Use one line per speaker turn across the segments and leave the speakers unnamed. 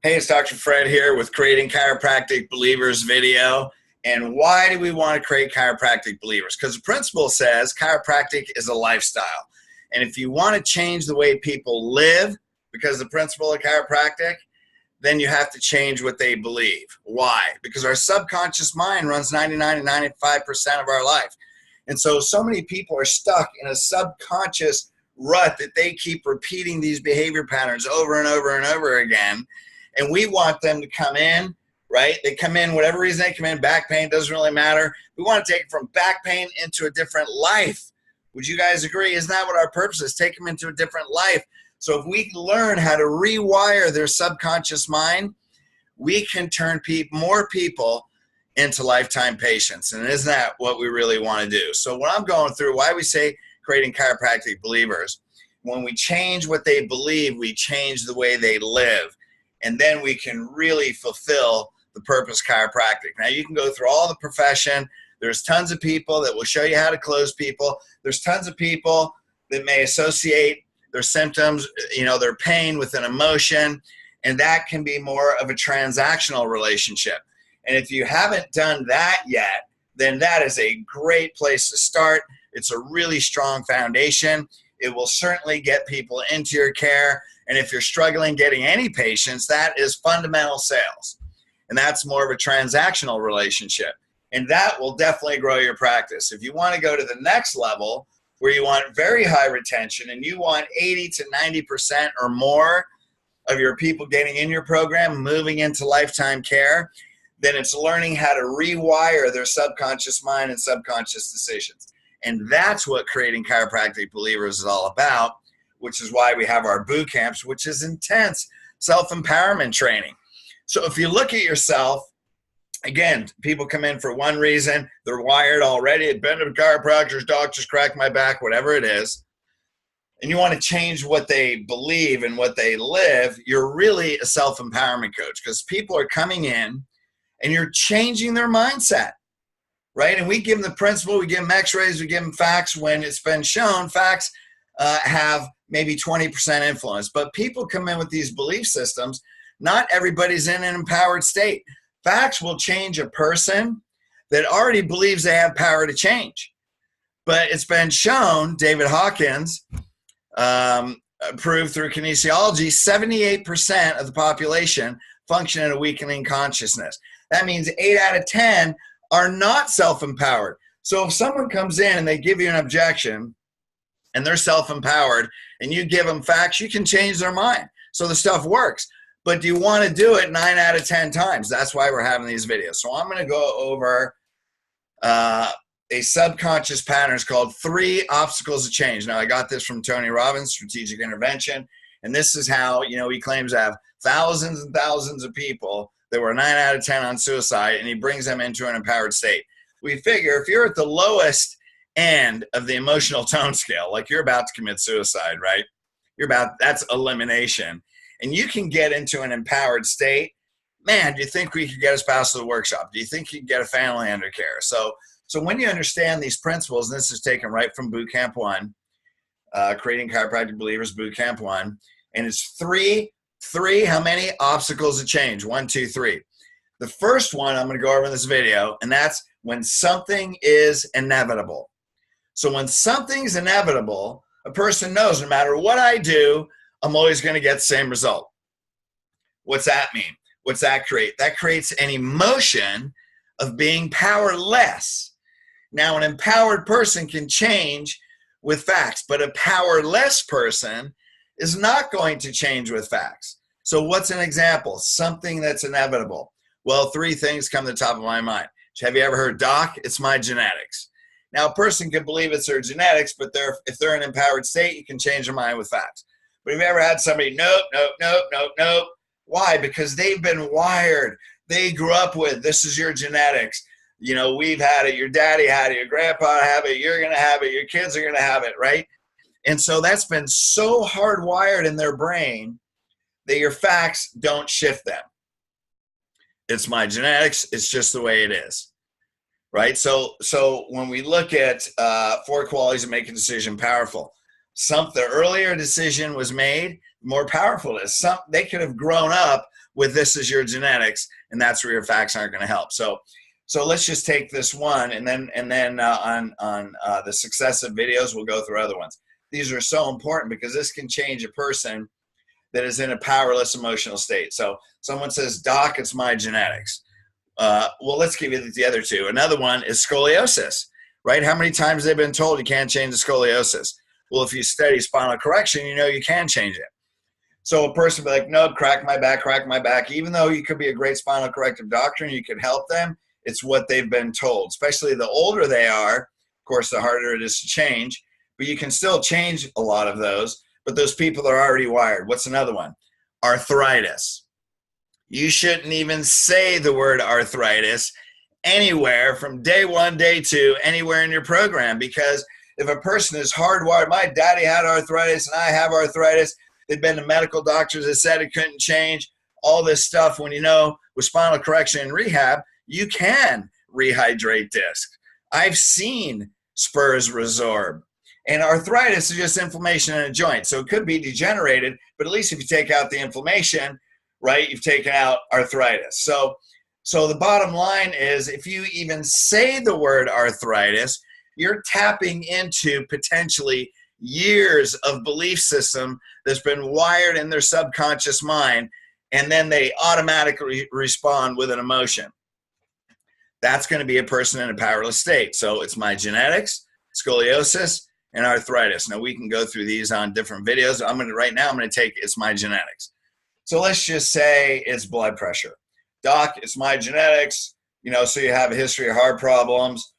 Hey, it's Dr. Fred here with Creating Chiropractic Believers video. And why do we want to create chiropractic believers? Because the principle says chiropractic is a lifestyle. And if you want to change the way people live, because the principle of chiropractic, then you have to change what they believe. Why? Because our subconscious mind runs 99 to 95% of our life. And so many people are stuck in a subconscious rut that they keep repeating these behavior patterns over and over and over again. And we want them to come in, right? They come in, whatever reason they come in, back pain, doesn't really matter. We want to take them from back pain into a different life. Would you guys agree? Isn't that what our purpose is? Take them into a different life. So if we learn how to rewire their subconscious mind, we can turn more people into lifetime patients. And isn't that what we really want to do? So what I'm going through, why we say creating chiropractic believers, when we change what they believe, we change the way they live. And then we can really fulfill the purpose chiropractic. Now you can go through all the profession. There's tons of people that will show you how to close people. There's tons of people that may associate their symptoms, their pain with an emotion. And that can be more of a transactional relationship. And if you haven't done that yet, then that is a great place to start. It's a really strong foundation. It will certainly get people into your care. And if you're struggling getting any patients, that is fundamental sales. And that's more of a transactional relationship. And that will definitely grow your practice. If you want to go to the next level where you want very high retention and you want 80 to 90% or more of your people getting in your program, moving into lifetime care, then it's learning how to rewire their subconscious mind and subconscious decisions. And that's what Creating Chiropractic Believers is all about, which is why we have our boot camps, which is intense self-empowerment training. So if you look at yourself, again, people come in for one reason, they're wired already, I've been to chiropractors, doctors, crack my back, whatever it is, and you want to change what they believe and what they live, you're really a self-empowerment coach because people are coming in and you're changing their mindset, right? And we give them the principle, we give them x-rays, we give them facts. When it's been shown, facts have maybe 20% influence, but people come in with these belief systems. Not everybody's in an empowered state. Facts will change a person that already believes they have power to change. But it's been shown, David Hawkins proved through kinesiology, 78% of the population function in a weakening consciousness. That means 8 out of 10 are not self-empowered. So if someone comes in and they give you an objection and they're self-empowered and you give them facts, you can change their mind. So the stuff works. But do you want to do it 9 out of 10 times? That's why we're having these videos. So I'm going to go over a subconscious pattern. It's called 3 Obstacles of Change. Now, I got this from Tony Robbins, Strategic Intervention. And this is how, he claims to have thousands and thousands of people that were 9 out of 10 on suicide, and he brings them into an empowered state. We figure if you're at the lowest end of the emotional tone scale, like you're about to commit suicide, right? That's elimination. And you can get into an empowered state. Man, do you think we could get a spouse to the workshop? Do you think you could get a family under care? So when you understand these principles, and this is taken right from Boot Camp 1, Creating Chiropractic Believers Boot Camp 1, and it's three, how many obstacles of change? 1, 2, 3. The first one I'm going to go over in this video, and that's when something is inevitable. So when something's inevitable, a person knows no matter what I do, I'm always going to get the same result. What's that mean? What's that create? That creates an emotion of being powerless. Now, an empowered person can change with facts, but a powerless person is not going to change with facts. So what's an example? Something that's inevitable. Well, 3 things come to the top of my mind. Have you ever heard, Doc, it's my genetics? Now, a person can believe it's their genetics, but if they're in an empowered state, you can change their mind with facts. But have you ever had somebody, nope. Why? Because they've been wired. They grew up with, this is your genetics. We've had it. Your daddy had it. Your grandpa had it. You're going to have it. Your kids are going to have it, right? And so that's been so hardwired in their brain that your facts don't shift them. It's my genetics. It's just the way it is, right? So when we look at 4 qualities that make a decision powerful, the earlier decision was made, more powerful it is. They could have grown up with this as your genetics, and that's where your facts aren't going to help. So let's just take this one, and then on the successive videos, we'll go through other ones. These are so important because this can change a person that is in a powerless emotional state. So someone says, Doc, it's my genetics. Well, let's give you the other two. Another one is scoliosis, right? How many times they've been told you can't change the scoliosis? Well, if you study spinal correction, you know you can change it. So a person will be like, nope, crack my back. Even though you could be a great spinal corrective doctor and you could help them, it's what they've been told. Especially the older they are, of course, the harder it is to change. But you can still change a lot of those. But those people are already wired. What's another one? Arthritis. You shouldn't even say the word arthritis anywhere from day one, day two, anywhere in your program. Because if a person is hardwired, my daddy had arthritis and I have arthritis, they've been to medical doctors that said it couldn't change, all this stuff. When you know with spinal correction and rehab, you can rehydrate disc. I've seen spurs resorb. And arthritis is just inflammation in a joint. So it could be degenerated, but at least if you take out the inflammation, right, you've taken out arthritis. So the bottom line is if you even say the word arthritis, you're tapping into potentially years of belief system that's been wired in their subconscious mind, and then they automatically respond with an emotion. That's going to be a person in a powerless state. So it's my genetics, scoliosis, and arthritis. Now we can go through these on different videos. Right now I'm going to take it's my genetics. So let's just say it's blood pressure. Doc, it's my genetics. So you have a history of heart problems.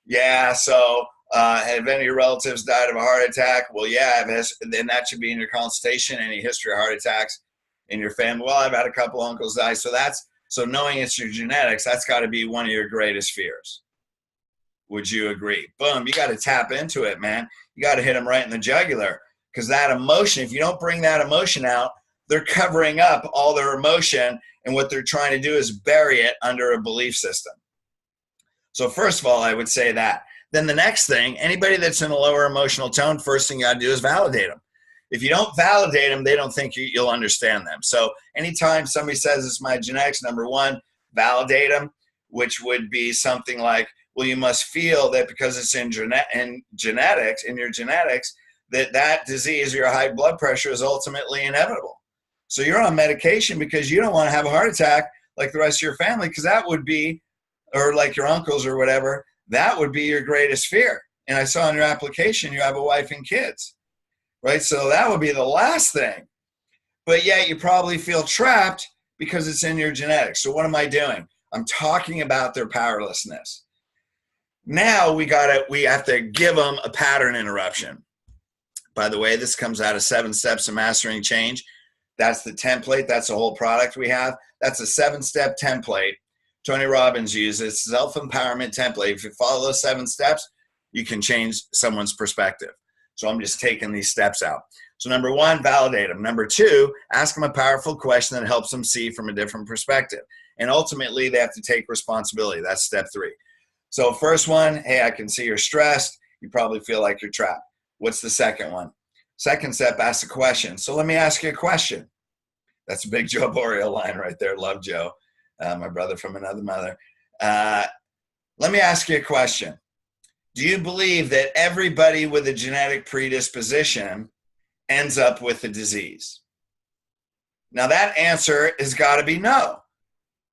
Yeah. So have any of your relatives died of a heart attack? Well, yeah. Then that should be in your consultation. Any history of heart attacks in your family? Well, I've had a couple uncles die. So knowing it's your genetics, that's got to be one of your greatest fears. Would you agree? Boom, you got to tap into it, man. You got to hit them right in the jugular, because that emotion, if you don't bring that emotion out, they're covering up all their emotion, and what they're trying to do is bury it under a belief system. So first of all, I would say that. Then the next thing, anybody that's in a lower emotional tone, first thing you got to do is validate them. If you don't validate them, they don't think you'll understand them. So anytime somebody says it's my genetics, number one, validate them, which would be something like, well, you must feel that because it's in your genetics, that disease or your high blood pressure is ultimately inevitable. So you're on medication because you don't want to have a heart attack like the rest of your family, because that would be, or like your uncles or whatever, that would be your greatest fear. And I saw in your application you have a wife and kids, right? So that would be the last thing. But yet you probably feel trapped because it's in your genetics. So what am I doing? I'm talking about their powerlessness. Now we have to give them a pattern interruption. By the way, this comes out of 7 Steps to Mastering Change. That's the template. That's the whole product we have. That's a 7-step template Tony Robbins uses, self-empowerment template. If you follow those 7 steps, you can change someone's perspective. So I'm just taking these steps out. So number 1, validate them. Number 2, ask them a powerful question that helps them see from a different perspective. And ultimately, they have to take responsibility. That's step 3. So first one, hey, I can see you're stressed. You probably feel like you're trapped. What's the second one? Second step, ask a question. So let me ask you a question. That's a big Joe Boreal line right there. Love Joe, my brother from another mother. Let me ask you a question. Do you believe that everybody with a genetic predisposition ends up with a disease? Now that answer has got to be no,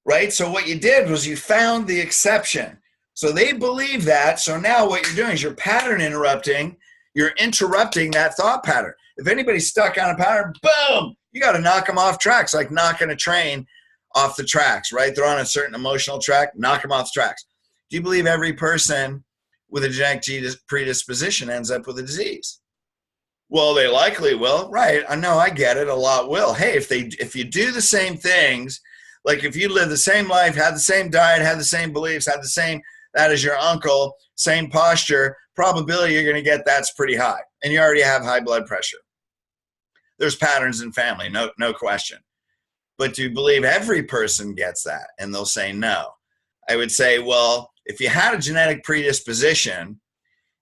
right? So what you did was you found the exception. So they believe that. So now what you're doing is you're pattern interrupting. You're interrupting that thought pattern. If anybody's stuck on a pattern, boom, you got to knock them off tracks, like knocking a train off the tracks, right? They're on a certain emotional track, knock them off the tracks. Do you believe every person with a genetic predisposition ends up with a disease? Well, they likely will, right? I know, I get it. A lot will. Hey, if you do the same things, like if you live the same life, had the same diet, had the same beliefs, had the same, that is your uncle, same posture, probability you're going to get that's pretty high. And you already have high blood pressure. There's patterns in family, no question. But do you believe every person gets that? And they'll say no. I would say, well, if you had a genetic predisposition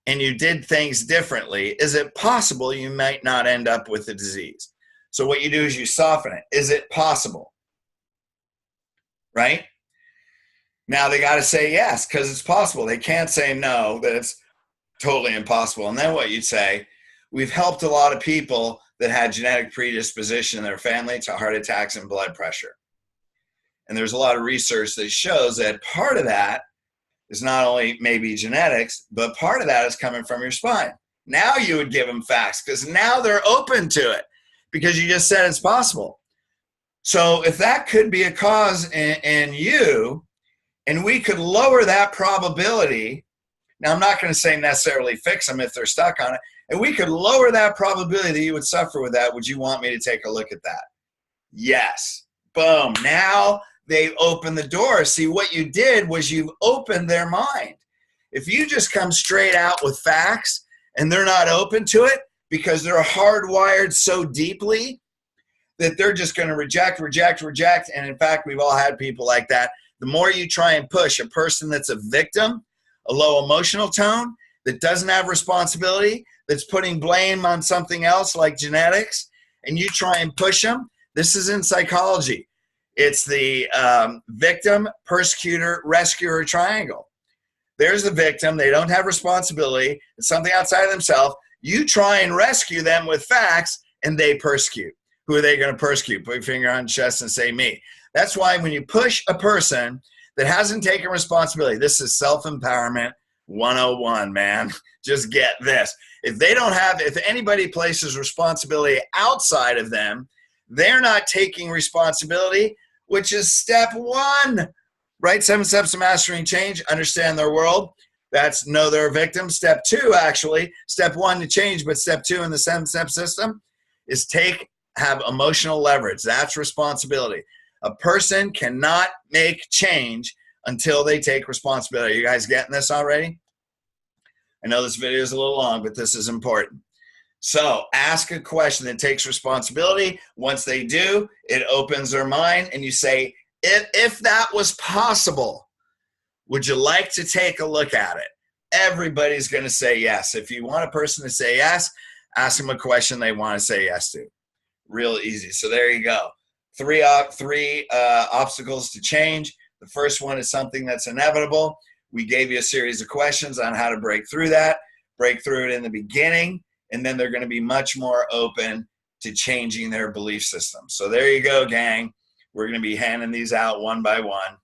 and you did things differently, is it possible you might not end up with the disease? So what you do is you soften it. Is it possible? Right? Now they got to say yes, because it's possible. They can't say no, that it's totally impossible. And then what you'd say, we've helped a lot of people that had genetic predisposition in their family to heart attacks and blood pressure. And there's a lot of research that shows that part of that is not only maybe genetics, but part of that is coming from your spine. Now you would give them facts, because now they're open to it, because you just said it's possible. So if that could be a cause in you, and we could lower that probability, now I'm not going to say necessarily fix them if they're stuck on it, and we could lower that probability that you would suffer with that, would you want me to take a look at that? Yes. Boom. Now they open the door. See, what you did was you've opened their mind. If you just come straight out with facts and they're not open to it because they're hardwired so deeply that they're just going to reject. And in fact, we've all had people like that. The more you try and push a person that's a victim, a low emotional tone, that doesn't have responsibility, that's putting blame on something else like genetics, and you try and push them, this is in psychology. It's the victim, persecutor, rescuer triangle. There's the victim. They don't have responsibility. It's something outside of themselves. You try and rescue them with facts, and they persecute. Who are they going to persecute? Put your finger on your chest and say me. That's why when you push a person that hasn't taken responsibility, this is self-empowerment 101, man. Just get this. If they don't have, if anybody places responsibility outside of them, they're not taking responsibility, which is step one, right? 7 steps to mastering change, understand their world. That's know they're a victim. Step two, actually, step one to change, but step two in the 7-step system is have emotional leverage. That's responsibility. A person cannot make change until they take responsibility. You guys getting this already? I know this video is a little long, but this is important. So ask a question that takes responsibility. Once they do, it opens their mind, and you say, if that was possible, would you like to take a look at it? Everybody's going to say yes. If you want a person to say yes, ask them a question they want to say yes to. Real easy. So there you go. Three obstacles to change. The first one is something that's inevitable. We gave you a series of questions on how to break through that, break through it in the beginning, and then they're going to be much more open to changing their belief system. So there you go, gang. We're going to be handing these out one by one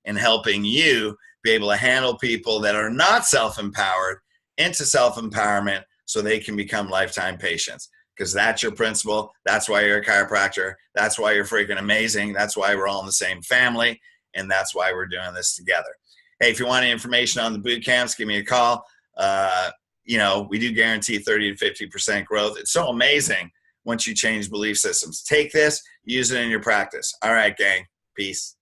and helping you be able to handle people that are not self-empowered into self-empowerment so they can become lifetime patients. Because that's your principle. That's why you're a chiropractor. That's why you're freaking amazing. That's why we're all in the same family. And that's why we're doing this together. Hey, if you want any information on the boot camps, give me a call. You know, we do guarantee 30 to 50% growth. It's so amazing once you change belief systems. Take this, use it in your practice. All right, gang. Peace.